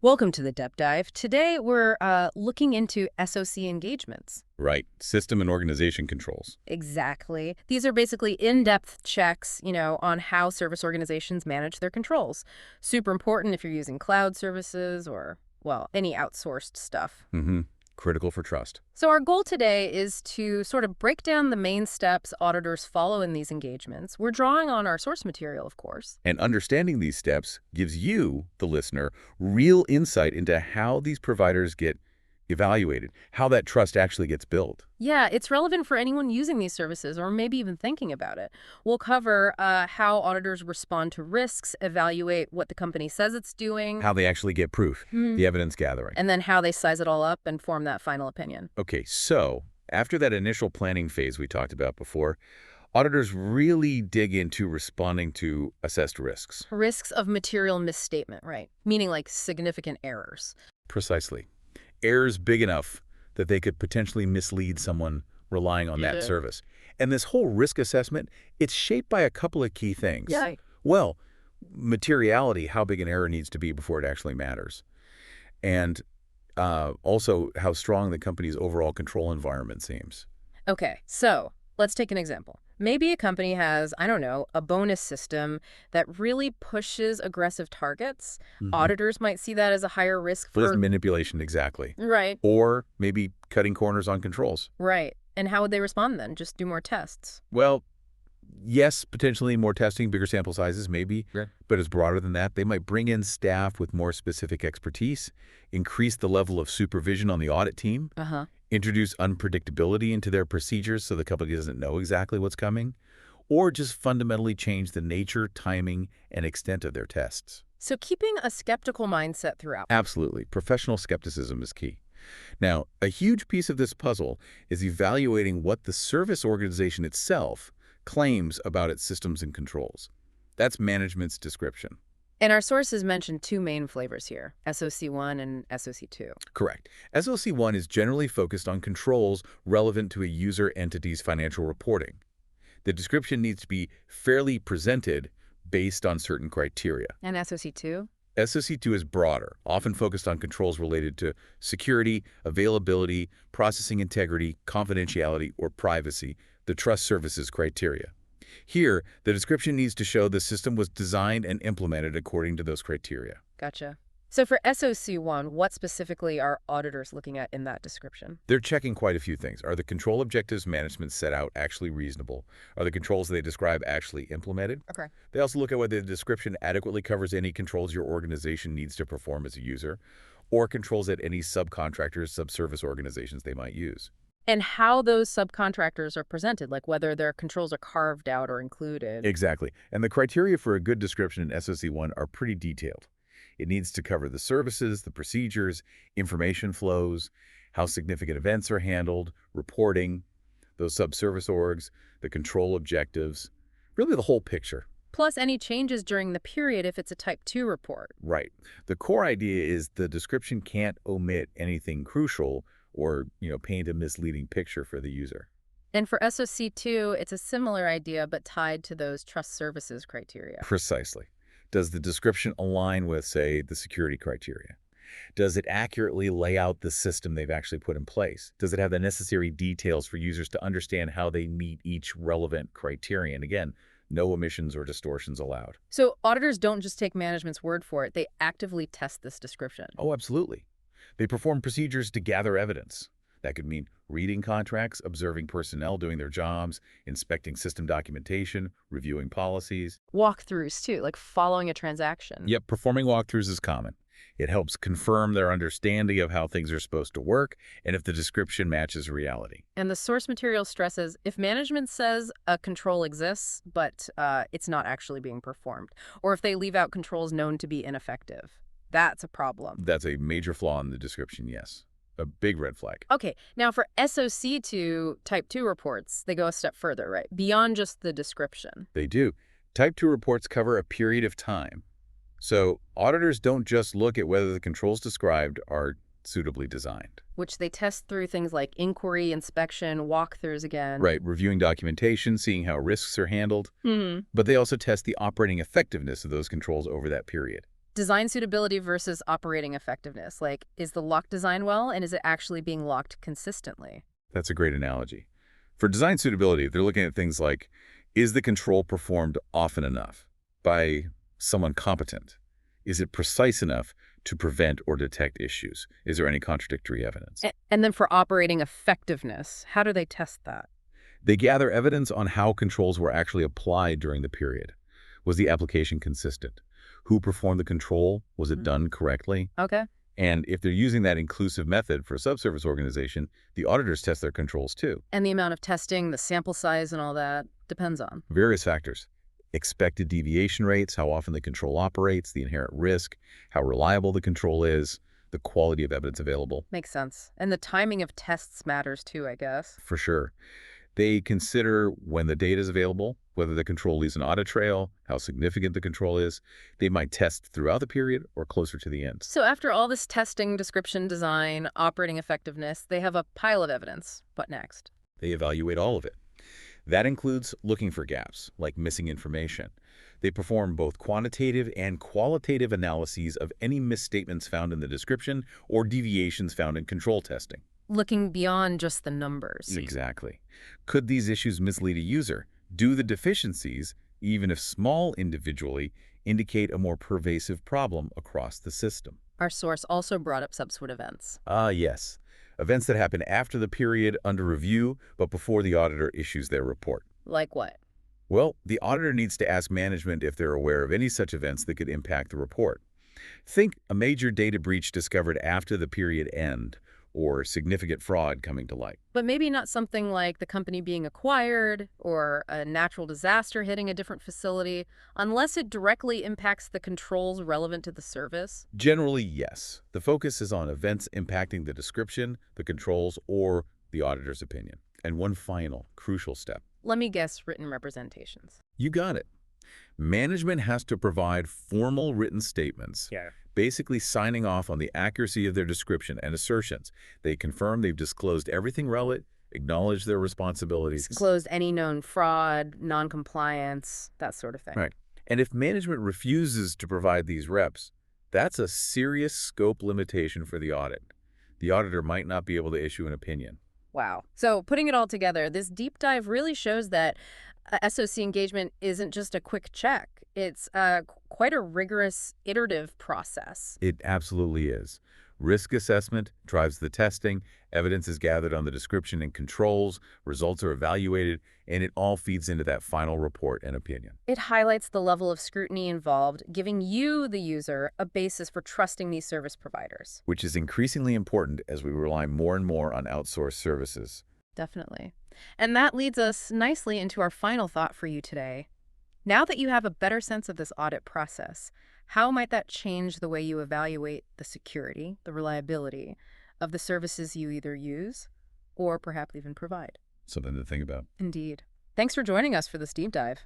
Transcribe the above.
Welcome to the Depth Dive. Today we're looking into SOC engagements. Right. System and organization controls. Exactly. These are basically in-depth checks, on how service organizations manage their controls. Super important if you're using cloud services or, well, any outsourced stuff. Mm-hmm. Critical for trust. So our goal today is to sort of break down the main steps auditors follow in these engagements. We're drawing on our source material, of course. And understanding these steps gives you, the listener, real insight into how these providers get evaluated, how that trust actually gets built. Yeah, it's relevant for anyone using these services or maybe even thinking about it. We'll cover how auditors respond to risks, evaluate what the company says it's doing, How they actually get proof, the evidence gathering. and then how they size it all up and form that final opinion. Okay, so after that initial planning phase we talked about before, auditors really dig into responding to assessed risks. Risks of material misstatement, right? Meaning like significant errors. Precisely. Errors big enough that they could potentially mislead someone relying on that service. And this whole risk assessment, it's shaped by a couple of key things. Yeah. Well, materiality, how big an error needs to be before it actually matters. And also how strong the company's overall control environment seems. Okay, so let's take an example. Maybe a company has, I don't know, a bonus system that really pushes aggressive targets. Auditors might see that as a higher risk Risk for... manipulation, exactly. Right, Or maybe cutting corners on controls. right. And how would they respond then? Just do more tests? Well, yes, potentially more testing, bigger sample sizes, maybe. Yeah. But it's broader than that. They might bring in staff with more specific expertise, increase the level of supervision on the audit team, Uh-huh. introduce unpredictability into their procedures so the company doesn't know exactly what's coming, or just fundamentally change the nature, timing, and extent of their tests. So keeping a skeptical mindset throughout. Absolutely. Professional skepticism is key. Now, a huge piece of this puzzle is evaluating what the service organization itself claims about its systems and controls. That's management's description. And our sources mentioned two main flavors here, SOC1 and SOC2. Correct. SOC1 is generally focused on controls relevant to a user entity's financial reporting. The description needs to be fairly presented based on certain criteria. And SOC2? SOC2 is broader, often focused on controls related to security, availability, processing integrity, confidentiality, or privacy, the trust services criteria. Here, the description needs to show the system was designed and implemented according to those criteria. Gotcha. So for SOC1, what specifically are auditors looking at in that description? They're checking quite a few things. Are the control objectives management set out actually reasonable? Are the controls they describe actually implemented? Okay. They also look at whether the description adequately covers any controls your organization needs to perform as a user, or controls that any subcontractors, subservice organizations they might use. And how those subcontractors are presented, like whether their controls are carved out or included. Exactly. And the criteria for a good description in SOC1 are pretty detailed. It needs to cover the services, the procedures, information flows, how significant events are handled, reporting, those subservice orgs, the control objectives, really the whole picture. Plus any changes during the period if it's a Type 2 report. Right. The core idea is the description can't omit anything crucial or, paint a misleading picture for the user. And for SOC2, it's a similar idea but tied to those trust services criteria. Precisely. Does the description align with, say, the security criteria? Does it accurately lay out the system they've actually put in place? Does it have the necessary details for users to understand how they meet each relevant criterion? Again, no omissions or distortions allowed. So auditors don't just take management's word for it, they actively test this description. Oh, absolutely. They perform procedures to gather evidence. That could mean reading contracts, observing personnel doing their jobs, inspecting system documentation, reviewing policies. Walkthroughs, too, like following a transaction. Yep, performing walkthroughs is common. It helps confirm their understanding of how things are supposed to work and if the description matches reality. And the source material stresses if management says a control exists, but it's not actually being performed, or if they leave out controls known to be ineffective. That's a problem. That's a major flaw in the description, yes. A big red flag. Okay, now for SOC2 Type 2 reports, they go a step further, right? Beyond just the description. They do. Type 2 reports cover a period of time. So auditors don't just look at whether the controls described are suitably designed. Which they test through things like inquiry, inspection, walkthroughs again. Right, reviewing documentation, seeing how risks are handled. But they also test the operating effectiveness of those controls over that period. Design suitability versus operating effectiveness. Like, is the lock designed well, and is it actually being locked consistently? That's a great analogy. For design suitability, they're looking at things like, is the control performed often enough by someone competent? Is it precise enough to prevent or detect issues? Is there any contradictory evidence? And then for operating effectiveness, how do they test that? They gather evidence on how controls were actually applied during the period. Was the application consistent? Who performed the control? Was it Mm. done correctly? Okay. And if they're using that inclusive method for a subservice organization, the auditors test their controls too. And the amount of testing, the sample size, and all that depends on. Various factors. Expected deviation rates, how often the control operates, the inherent risk, how reliable the control is, the quality of evidence available. Makes sense. And the timing of tests matters too, I guess. For sure. They consider when the data is available, whether the control leaves an audit trail, how significant the control is. They might test throughout the period or closer to the end. So after all this testing, description, design, operating effectiveness, they have a pile of evidence. What next? They evaluate all of it. That includes looking for gaps, like missing information. They perform both quantitative and qualitative analyses of any misstatements found in the description or deviations found in control testing. Looking beyond just the numbers. Exactly. Could these issues mislead a user? Do the deficiencies, even if small individually, indicate a more pervasive problem across the system? Our source also brought up subsequent events. Yes. Events that happen after the period under review, but before the auditor issues their report. Like what? Well, the auditor needs to ask management if they're aware of any such events that could impact the report. Think a major data breach discovered after the period end, or significant fraud coming to light. But maybe not something like the company being acquired or a natural disaster hitting a different facility, unless it directly impacts the controls relevant to the service. Generally, yes. The focus is on events impacting the description, the controls, or the auditor's opinion. And one final, crucial step. Let me guess, written representations. You got it. Management has to provide formal written statements, basically signing off on the accuracy of their description and assertions. They confirm they've disclosed everything relevant, acknowledge their responsibilities. Disclosed any known fraud, non-compliance, that sort of thing. Right. And if management refuses to provide these reps, that's a serious scope limitation for the audit. The auditor might not be able to issue an opinion. Wow. So putting it all together, this deep dive really shows that SOC engagement isn't just a quick check. It's quite a rigorous, iterative process. It absolutely is. Risk assessment drives the testing, evidence is gathered on the description and controls, results are evaluated, and it all feeds into that final report and opinion. It highlights the level of scrutiny involved, giving you, the user, a basis for trusting these service providers. Which is increasingly important as we rely more and more on outsourced services. Definitely. And that leads us nicely into our final thought for you today. Now that you have a better sense of this audit process, how might that change the way you evaluate the security, the reliability of the services you either use or perhaps even provide? Something to think about. Indeed. Thanks for joining us for this deep dive.